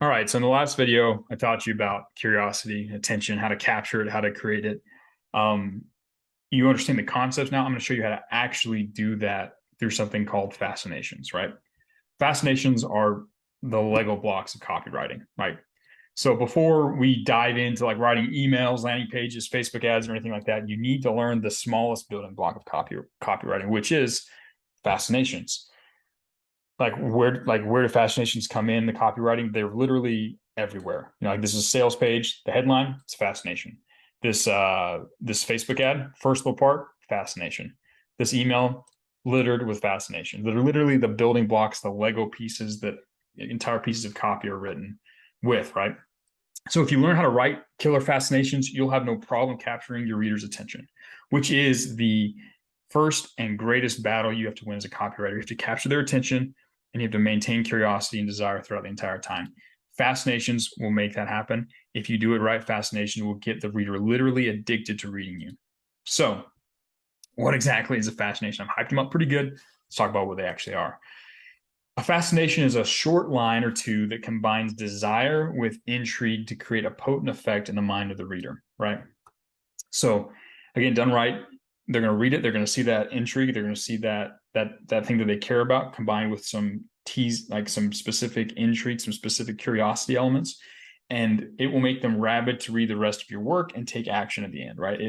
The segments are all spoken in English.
All right, so in the last video, I taught you about curiosity, attention, how to capture it, how to create it. Um, you understand the concepts now. I'm going to show you how to actually do that through something called fascinations, right? Fascinations are the Lego blocks of copywriting, right? So before we dive into like writing emails, landing pages, Facebook ads, or anything like that, you need to learn the smallest building block of copywriting, which is fascinations. Like where do fascinations come in the copywriting? They're literally everywhere. Like this is a sales page, the headline, it's fascination. This Facebook ad, first little part, fascination. This email littered with fascination. They're literally the building blocks, the Lego pieces that entire pieces of copy are written with, right? So if you learn how to write killer fascinations, you'll have no problem capturing your reader's attention, which is the first and greatest battle you have to win as a copywriter. You have to capture their attention and you have to maintain curiosity and desire throughout the entire time. Fascinations will make that happen. If you do it right, fascination will get the reader literally addicted to reading you. So, what exactly is a fascination? I've hyped them up pretty good. Let's talk about what they actually are. A fascination is a short line or two that combines desire with intrigue to create a potent effect in the mind of the reader, right? So again, done right, they're going to read it, they're going to see that intrigue, they're going to see that thing that they care about combined with some tease, like some specific intrigue, some specific curiosity elements, and it will make them rabid to read the rest of your work and take action at the end, right?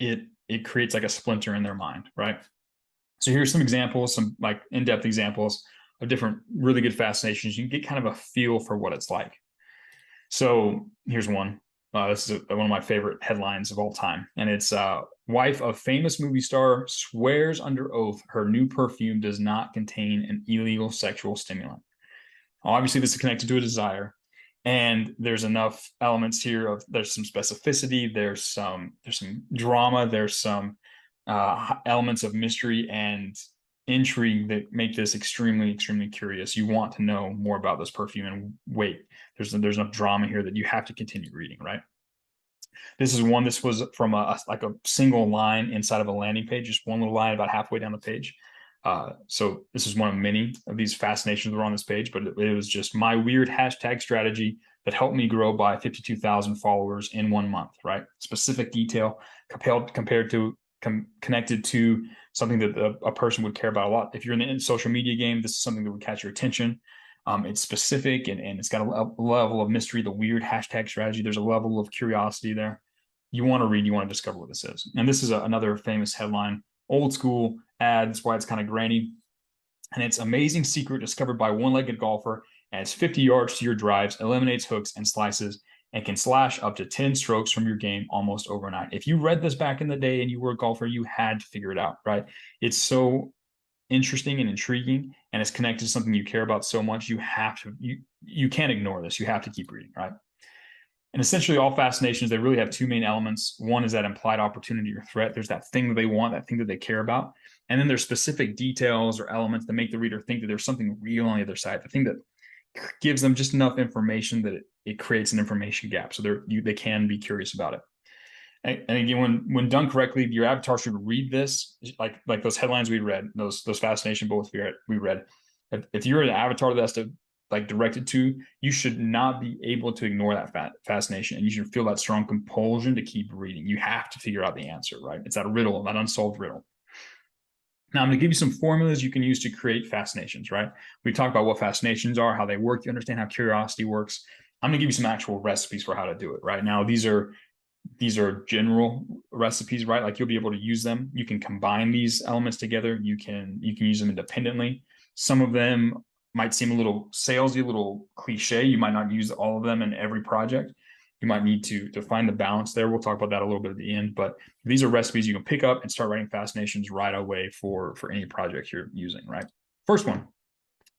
It creates like a splinter in their mind, right? So here's some examples, some like in-depth examples of different really good fascinations. You can get kind of a feel for what it's like. So here's one. This is one of my favorite headlines of all time, and it's wife of famous movie star swears under oath her new perfume does not contain an illegal sexual stimulant. Obviously, this is connected to a desire, and there's enough elements here of there's some specificity, there's some drama, there's some elements of mystery and intrigue that make this extremely curious. You want to know more about this perfume, and wait, there's enough drama here that you have to continue reading, right? This is one. This was from like a single line inside of a landing page, just one little line about halfway down the page. So this is one of many of these fascinations that were on this page, but it was just my weird hashtag strategy that helped me grow by 52,000 followers in 1 month, right? Specific detail compared to connected to something that a person would care about a lot. If you're in the social media game, this is something that would catch your attention. It's specific and it's got a level of mystery, the weird hashtag strategy. There's a level of curiosity there. You want to read, you want to discover what this is. And this is another famous headline, old school ad. That's why it's kind of grainy. And it's amazing secret discovered by one-legged golfer, adds 50 yards to your drives, eliminates hooks and slices, and can slash up to 10 strokes from your game almost overnight. If you read this back in the day and you were a golfer, you had to figure it out, right? It's so interesting and intriguing, and it's connected to something you care about so much. You can't ignore this. You have to keep reading, right? And essentially, all fascinations, they really have two main elements. One is that implied opportunity or threat. There's that thing that they want, that thing that they care about. And then there's specific details or elements that make the reader think that there's something real on the other side, the thing that gives them just enough information that it creates an information gap. So they can be curious about it. And again, when done correctly, your avatar should read this, like those headlines we read, those fascination bullets we read. If you're an avatar that's to like directed to, you should not be able to ignore that fascination, and you should feel that strong compulsion to keep reading. You have to figure out the answer, right? It's that riddle, that unsolved riddle. Now, I'm going to give you some formulas you can use to create fascinations, right? We talked about what fascinations are, how they work. You understand how curiosity works. I'm going to give you some actual recipes for how to do it, right? Now, these are general recipes, right? Like you'll be able to use them. You can combine these elements together. You can use them independently. Some of them might seem a little salesy, a little cliche. You might not use all of them in every project. You might need to find the balance there. We'll talk about that a little bit at the end, but these are recipes you can pick up and start writing fascinations right away for any project you're using, right? First one,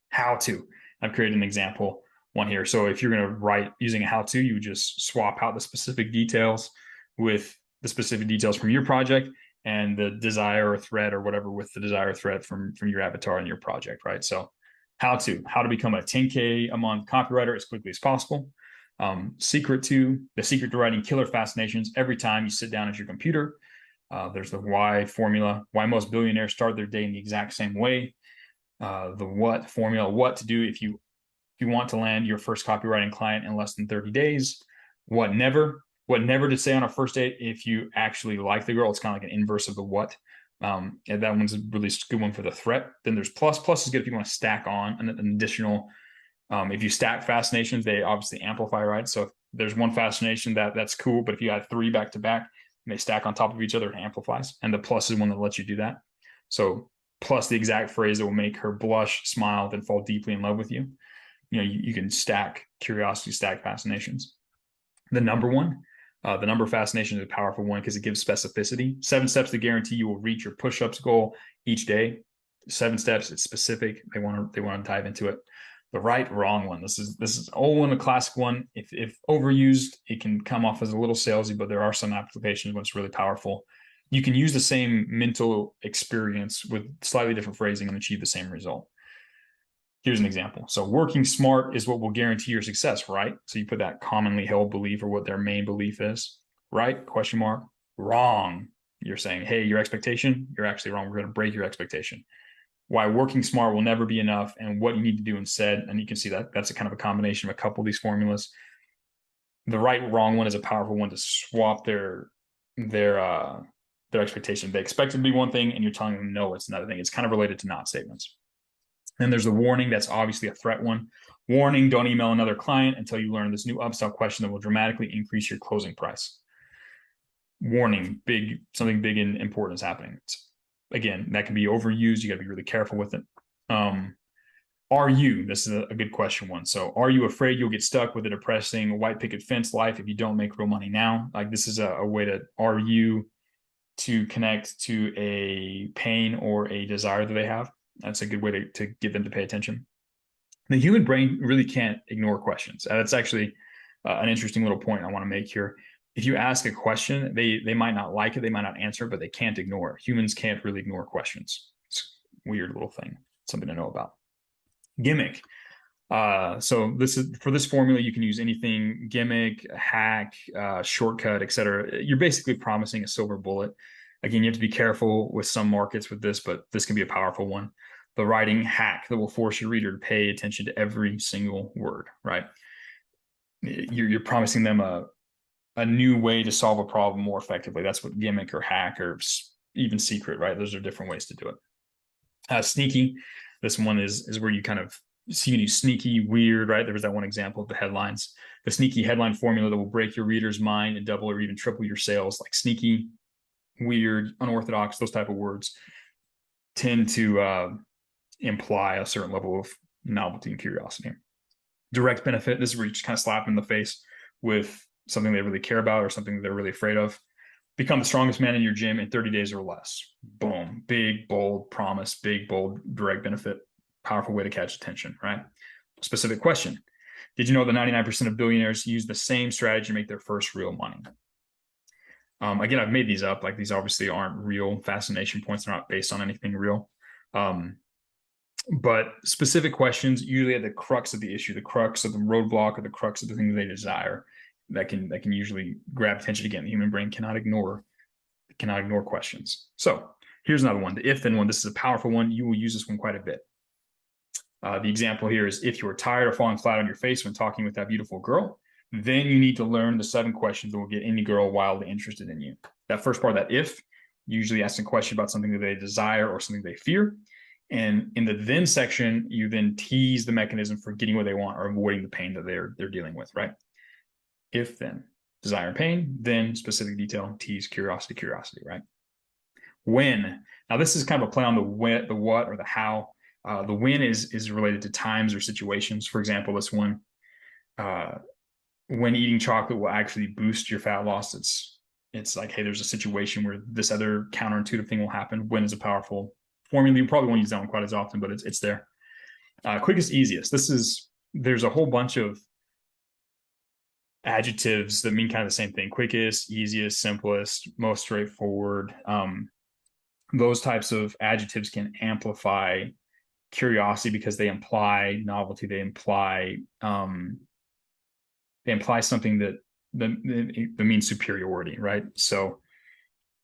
how to. I've created an example one here. So if you're going to write using a how to, you would just swap out the specific details with the specific details from your project and the desire or threat or whatever with the desire or threat from your avatar in your project, right? So how to become a 10K a month copywriter as quickly as possible. The secret to writing killer fascinations every time you sit down at your computer. There's the why formula, why most billionaires start their day in the exact same way. The what formula, what to do if you If you want to land your first copywriting client in less than 30 days, what never to say on a first date. If you actually like the girl, it's kind of like an inverse of the what. And that one's a really good one for the threat. Then there's plus. Plus is good if you want to stack on an additional. If you stack fascinations, they obviously amplify, right? So if there's one fascination that's cool, but if you add 3 back to back and they stack on top of each other, it amplifies. And the plus is one that lets you do that. So plus the exact phrase that will make her blush, smile, then fall deeply in love with you. You can stack curiosity, stack fascinations. The number of fascinations is a powerful one because it gives specificity. 7 steps to guarantee you will reach your push-ups goal each day. 7 steps, it's specific. They want to dive into it. The right, wrong one. This is old one, a classic one. If overused, it can come off as a little salesy, but there are some applications when it's really powerful. You can use the same mental experience with slightly different phrasing and achieve the same result. Here's an example. So working smart is what will guarantee your success, right? So you put that commonly held belief or what their main belief is, right? Question mark. Wrong. You're saying, hey, your expectation, you're actually wrong. We're going to break your expectation. Why working smart will never be enough and what you need to do instead. And you can see that that's a kind of a combination of a couple of these formulas. The right, wrong one is a powerful one to swap their expectation. They expect it to be one thing and you're telling them, no, it's another thing. It's kind of related to not statements. Then there's the warning. That's obviously a threat one. Warning, don't email another client until you learn this new upsell question that will dramatically increase your closing price. Warning, something big and important is happening. Again, that can be overused. You got to be really careful with it. This is a good question one. So are you afraid you'll get stuck with a depressing white picket fence life if you don't make real money now? Like this is a way to connect to a pain or a desire that they have. That's a good way to get them to pay attention. The human brain really can't ignore questions. That's actually an interesting little point I want to make here. If you ask a question, they might not like it, they might not answer, but they can't ignore it. Humans can't really ignore questions. It's a weird little thing, something to know about. Gimmick. So this is for this formula, you can use anything: gimmick, hack, shortcut, etc. You're basically promising a silver bullet. Again, you have to be careful with some markets with this, but this can be a powerful one. The writing hack that will force your reader to pay attention to every single word, right? You're promising them a new way to solve a problem more effectively. That's what gimmick or hack or even secret, right? Those are different ways to do it. Sneaky. This one is where you kind of see you sneaky, weird, right? There was that one example of the headlines. The sneaky headline formula that will break your reader's mind and double or even triple your sales, like sneaky, weird, unorthodox, those type of words tend to imply a certain level of novelty and curiosity. Direct benefit. This is where you just kind of slap them in the face with something they really care about or something they're really afraid of. Become the strongest man in your gym in 30 days or less. Boom. Big, bold promise, big, bold, direct benefit. Powerful way to catch attention, right? Specific question. Did you know that 99% of billionaires use the same strategy to make their first real money? Again, I've made these up. Like these obviously aren't real fascination points. They're not based on anything real. But specific questions usually at the crux of the issue, the crux of the roadblock or the crux of the thing that they desire that can usually grab attention. Again, the human brain cannot ignore questions. So here's another one, the if then one. This is a powerful one. You will use this one quite a bit. The example here is if you are tired of falling flat on your face when talking with that beautiful girl, then you need to learn the 7 questions that will get any girl wildly interested in you. That first part, that if, usually asking a question about something that they desire or something they fear. And in the then section, you then tease the mechanism for getting what they want or avoiding the pain that they're dealing with, right? If then, desire and pain, then specific detail, tease, curiosity, right? When. Now this is kind of a play on the what or the how. The when is related to times or situations. For example, this one, when eating chocolate will actually boost your fat loss. It's like, hey, there's a situation where this other counterintuitive thing will happen. When is a powerful formula. You probably won't use that one quite as often, but it's there. Quickest, easiest. There's a whole bunch of adjectives that mean kind of the same thing. Quickest, easiest, simplest, most straightforward. Those types of adjectives can amplify curiosity because they imply novelty. They imply something that means superiority, right? So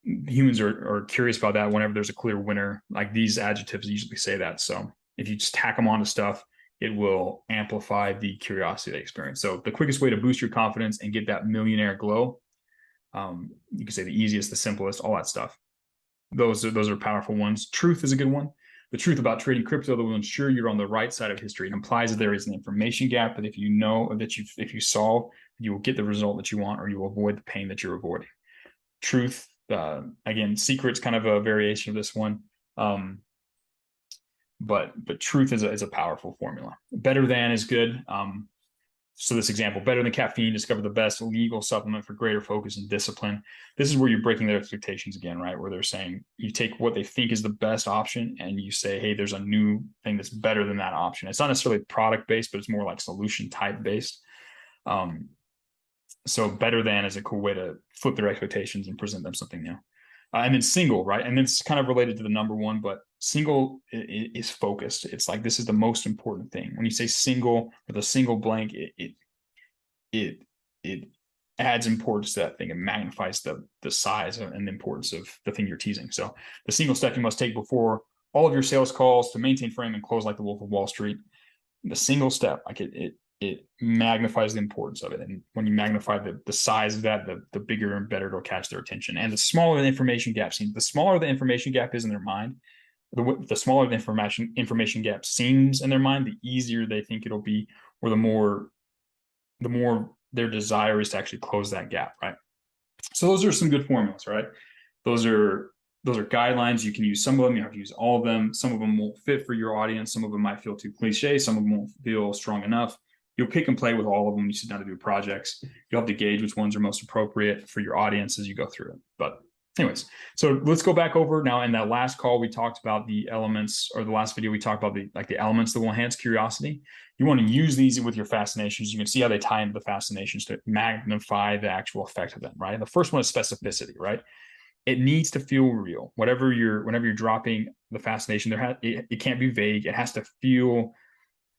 humans are curious about that whenever there's a clear winner. Like these adjectives usually say that. So if you just tack them onto stuff, it will amplify the curiosity experience. So the quickest way to boost your confidence and get that millionaire glow, you can say the easiest, the simplest, all that stuff. Those are powerful ones. Truth is a good one. The truth about trading crypto that will ensure you're on the right side of history. It implies that there is an information gap, but if you know that if you solve, you will get the result that you want, or you will avoid the pain that you're avoiding. Truth, again, secret's kind of a variation of this one. But truth is a powerful formula. Better than is good. So this example, better than caffeine, discover the best legal supplement for greater focus and discipline. This is where you're breaking their expectations again, right? Where they're saying you take what they think is the best option and you say, hey, there's a new thing that's better than that option. It's not necessarily product based, but it's more like solution type based. So better than is a cool way to flip their expectations and present them something new. And then single, right? And it's kind of related to the number one, but single is focused. It's like, this is the most important thing. When you say single or the single blank, it adds importance to that thing. It magnifies the size and the importance of the thing you're teasing. So the single step you must take before all of your sales calls to maintain frame and close like the Wolf of Wall Street. The single step, like it magnifies the importance of it. And when you magnify the size of that, the bigger and better it'll catch their attention. And the smaller the information gap seems, the smaller the information gap is in their mind, the smaller the information gap seems in their mind, the easier they think it'll be, or the more their desire is to actually close that gap, right? So those are some good formulas, right? Those are guidelines. You can use some of them. You have to use all of them. Some of them won't fit for your audience. Some of them might feel too cliche. Some of them won't feel strong enough. You'll pick and play with all of them when you sit down to do projects. You'll have to gauge which ones are most appropriate for your audience as you go through it. But anyways, so let's go back over now. In that last call, we talked about the elements, or the last video, we talked about the elements that will enhance curiosity. You want to use these with your fascinations. You can see how they tie into the fascinations to magnify the actual effect of them, right? The first one is specificity, right? It needs to feel real. Whenever you're dropping the fascination, it can't be vague. It has to feel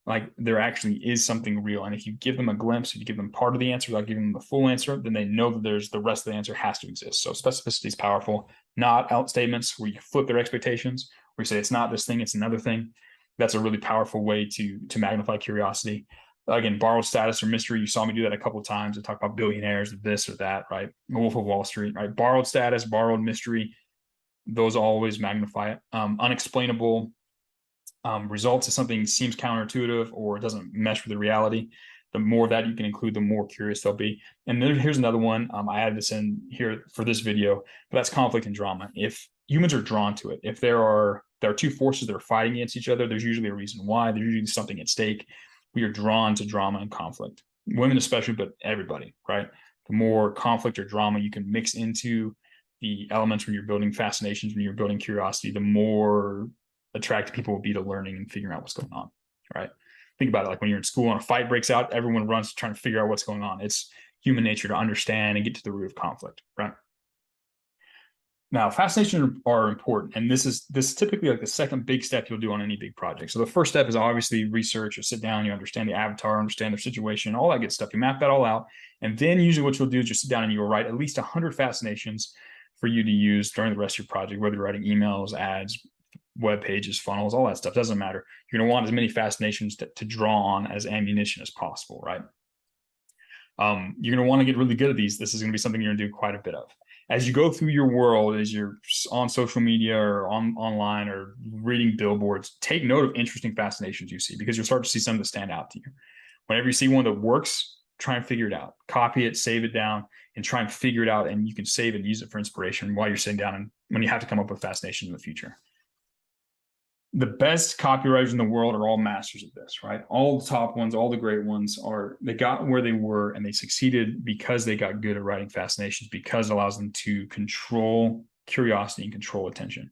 like there actually is something real. And if you give them a glimpse, if you give them part of the answer without giving them the full answer, then they know that there's the rest of the answer has to exist. So specificity is powerful, not out statements where you flip their expectations, where you say it's not this thing, it's another thing. That's a really powerful way to magnify curiosity. Again, borrowed status or mystery. You saw me do that a couple of times. I talk about billionaires, this or that, right? Wolf of Wall Street, right? Borrowed status, borrowed mystery. Those always magnify it. Unexplainable results is something seems counterintuitive or it doesn't mesh with the reality. The more that you can include, the more curious they'll be. And then here's another one. I added this in here for this video, but that's conflict and drama. If humans are drawn to it, if there are two forces that are fighting against each other, there's usually a reason why. There's usually something at stake. We are drawn to drama and conflict. Women especially, but everybody, right? The more conflict or drama you can mix into the elements when you're building fascinations, when you're building curiosity, the more attracted people will be to learning and figuring out what's going on, right? Think about it, like when you're in school and a fight breaks out, everyone runs trying to figure out what's going on. It's human nature to understand and get to the root of conflict, right? Now, fascinations are important, and this is typically like the second big step you'll do on any big project. So the first step is obviously research. You sit down, you understand the avatar, understand their situation, all that good stuff. You map that all out, and then usually what you'll do is just sit down and you'll write at least 100 fascinations for you to use during the rest of your project, whether you're writing emails, ads, web pages, funnels, all that stuff. Doesn't matter. You're going to want as many fascinations to draw on as ammunition as possible, right? You're going to want to get really good at these. This is going to be something you're going to do quite a bit of. As you go through your world, as you're on social media or online or reading billboards, take note of interesting fascinations you see, because you'll start to see some that stand out to you. Whenever you see one that works, try and figure it out. Copy it, save it down, and try and figure it out. And you can save it and use it for inspiration while you're sitting down and when you have to come up with fascination in the future. The best copywriters in the world are all masters of this, right? All the top ones, all the great ones they got where they were and they succeeded because they got good at writing fascinations, because it allows them to control curiosity and control attention.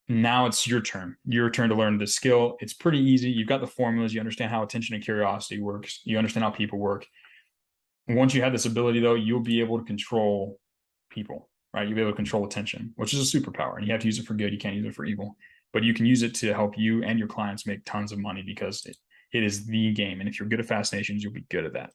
Now it's your turn to learn this skill. It's pretty easy. You've got the formulas. You understand how attention and curiosity works. You understand how people work. Once you have this ability, though, you'll be able to control people, right? You'll be able to control attention, which is a superpower, and you have to use it for good. You can't use it for evil. But you can use it to help you and your clients make tons of money because it is the game. And if you're good at fascinations, you'll be good at that.